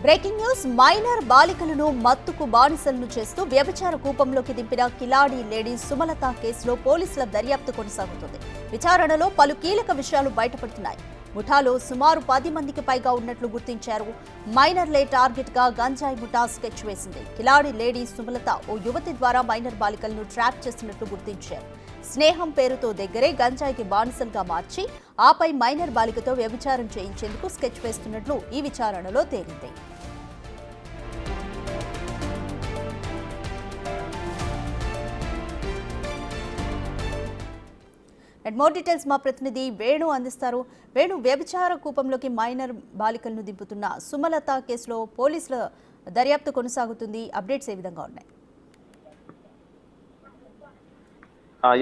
Breaking news minor బాలికలను మత్తుకు బానిసలను చేస్తూ వ్యభిచార కూపంలోకి దింపిన కిలాడి lady Sumalatha కేసులో పోలీసుల దర్యాప్తు కొనసాగుతుంది. విచారణలో పలు కీలక విషయాలు బయటపడుతున్నాయి. ముఠాలో సుమారు 10 మందికి పైగా ఉన్నట్లు గుర్తించారు. మైనర్లే టార్గెట్ గా గంజాయి ముఠా స్కెచ్ వేసింది. కిలాడి లేడీ సుమలత ఓ యువతి ద్వారా మైనర్ బాలికలను ట్రాప్ చేస్తున్నట్లు గుర్తించారు. స్నేహం పేరుతో దగ్గరే గంజాయికి బానిసలుగా మార్చి ఆపై మైనర్ బాలికతో వ్యభిచారం చేయించేందుకు స్కెచ్ వేస్తున్నట్లు ఈ విచారణలో తేలింది. మోర్ డీటెయిల్స్ మా ప్రతినిధి వేణు అందిస్తారు. వేణు, వ్యభిచార కూపంలోకి మైనర్ బాలికలను దింపుతున్న సుమలత కేసులో పోలీసుల దర్యాప్తు కొనసాగుతుంది. అప్డేట్స్ ఏ విధంగా ఉన్నాయి?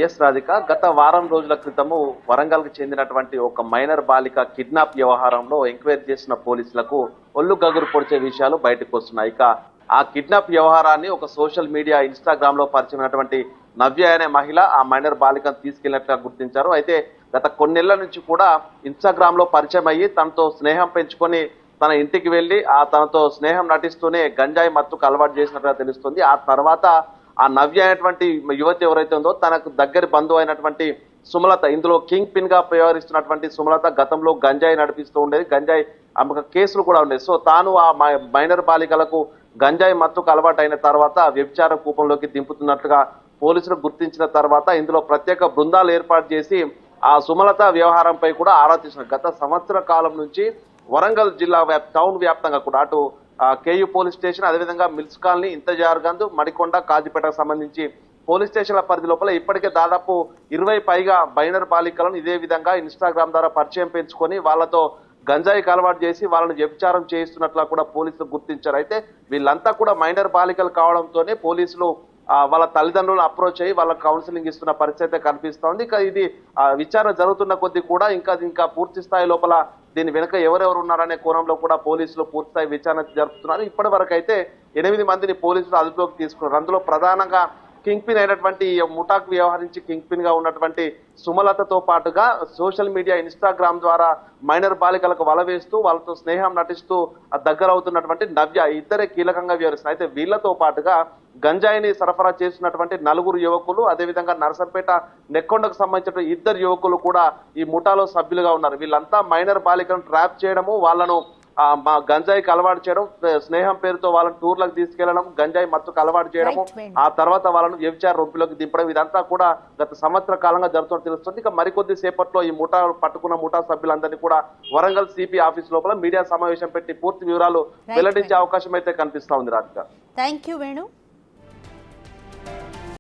ఎస్ రాధిక, గత వారం రోజుల క్రితము వరంగల్కి చెందినటువంటి ఒక మైనర్ బాలిక కిడ్నాప్ వ్యవహారంలో ఎంక్వైరీ చేసిన పోలీసులకు ఒళ్ళు గగురు పొడిచే విషయాలు బయటకు వస్తున్నాయి. ఇక ఆ కిడ్నాప్ వ్యవహారాన్ని ఒక సోషల్ మీడియా ఇన్స్టాగ్రామ్ లో పరిచయమైనటువంటి నవ్య అనే మహిళ ఆ మైనర్ బాలికను తీసుకెళ్లినట్టుగా గుర్తించారు. అయితే గత కొన్నేళ్ల నుంచి కూడా ఇన్స్టాగ్రామ్ లో పరిచయం అయ్యి తనతో స్నేహం పెంచుకొని తన ఇంటికి వెళ్లి తనతో స్నేహం నటిస్తూనే గంజాయి మత్తుకు అలవాటు చేసినట్టుగా తెలుస్తుంది. ఆ తర్వాత ఆ నవ్య అయినటువంటి యువతి ఎవరైతే ఉందో తనకు దగ్గరి బంధువు అయినటువంటి సుమలత, ఇందులో కింగ్ పిన్ గా వ్యవహరిస్తున్నటువంటి సుమలత గతంలో గంజాయి నడిపిస్తూ ఉండేది. గంజాయి అమ్మక కేసులు కూడా ఉండేది. సో తాను ఆ మైనర్ బాలికలకు గంజాయి మత్తుకు అలవాటు అయిన తర్వాత వ్యభిచార కూపంలోకి దింపుతున్నట్లుగా పోలీసులు గుర్తించిన తర్వాత ఇందులో ప్రత్యేక బృందాలు ఏర్పాటు చేసి ఆ సుమలత వ్యవహారంపై కూడా ఆరా తీస్తున్నారు. గత సంవత్సర కాలం నుంచి వరంగల్ జిల్లా టౌన్ వ్యాప్తంగా కూడా అటు కేయూ పోలీస్ స్టేషన్, అదేవిధంగా మిల్స్ కాలనీ, ఇంతజార్ గంజ్, మడికొండ, కాజీపేటకు సంబంధించి పోలీస్ స్టేషన్ల పరిధి లోపల ఇప్పటికే దాదాపు 20 పైగా మైనర్ బాలికలను ఇదే విధంగా ఇన్స్టాగ్రామ్ ద్వారా పరిచయం పెంచుకొని వాళ్ళతో గంజాయికి అలవాటు చేసి వాళ్ళని వ్యభిచారం చేయిస్తున్నట్లా కూడా పోలీసులు గుర్తించారు. అయితే వీళ్ళంతా కూడా మైనర్ బాలికలు కావడంతోనే పోలీసులు వాళ్ళ తల్లిదండ్రులను అప్రోచ్ అయ్యి వాళ్ళ కౌన్సిలింగ్ ఇస్తున్న పరిస్థితి కనిపిస్తోంది. ఇక ఇది విచారణ జరుగుతున్న కొద్దీ కూడా ఇంకా పూర్తి స్థాయి లోపల దీని వెనుక ఎవరెవరు ఉన్నారనే కోణంలో కూడా పోలీసులు పూర్తి స్థాయి విచారణ జరుపుతున్నారు. ఇప్పటి వరకు అయితే 8 మందిని పోలీసులు అదుపులోకి తీసుకున్నారు. అందులో ప్రధానంగా కింగ్ పిన్ అయినటువంటి ముఠాకు వ్యవహరించి కింగ్ పిన్ గా ఉన్నటువంటి సుమలతతో పాటుగా సోషల్ మీడియా ఇన్స్టాగ్రామ్ ద్వారా మైనర్ బాలికలకు వల వేస్తూ వాళ్ళతో స్నేహం నటిస్తూ దగ్గర అవుతున్నటువంటి నవ్య ఇద్దరే కీలకంగా వ్యవహరిస్తున్నారు. అయితే వీళ్లతో పాటుగా గంజాయిని సరఫరా చేస్తున్నటువంటి 4 యువకులు, అదేవిధంగా నర్సంపేట నెక్కొండకు సంబంధించిన 2 యువకులు కూడా ఈ ముఠాలో సభ్యులుగా ఉన్నారు. వీళ్ళంతా మైనర్ బాలికలను ట్రాప్ చేయడము, వాళ్ళను గంజాయికి అలవాటు చేయడం, స్నేహం పేరుతో వాళ్ళని టూర్లకు తీసుకెళ్లడం, గంజాయి మత్తుకు అలవాటు చేయడము, ఆ తర్వాత వాళ్ళను వ్యభిచార రొంపిలోకి దింపడం, ఇదంతా కూడా గత సంవత్సర కాలంగా జరుగుతున్నట్టు తెలుస్తుంది. ఇక మరికొద్ది సేపట్లో ఈ ముఠా పట్టుకున్న ముఠా సభ్యులందరినీ కూడా వరంగల్ సిపి ఆఫీస్ లోపల మీడియా సమావేశం పెట్టి పూర్తి వివరాలు వెల్లడించే అవకాశం అయితే కనిపిస్తా ఉంది. Radhika, thank you Venu.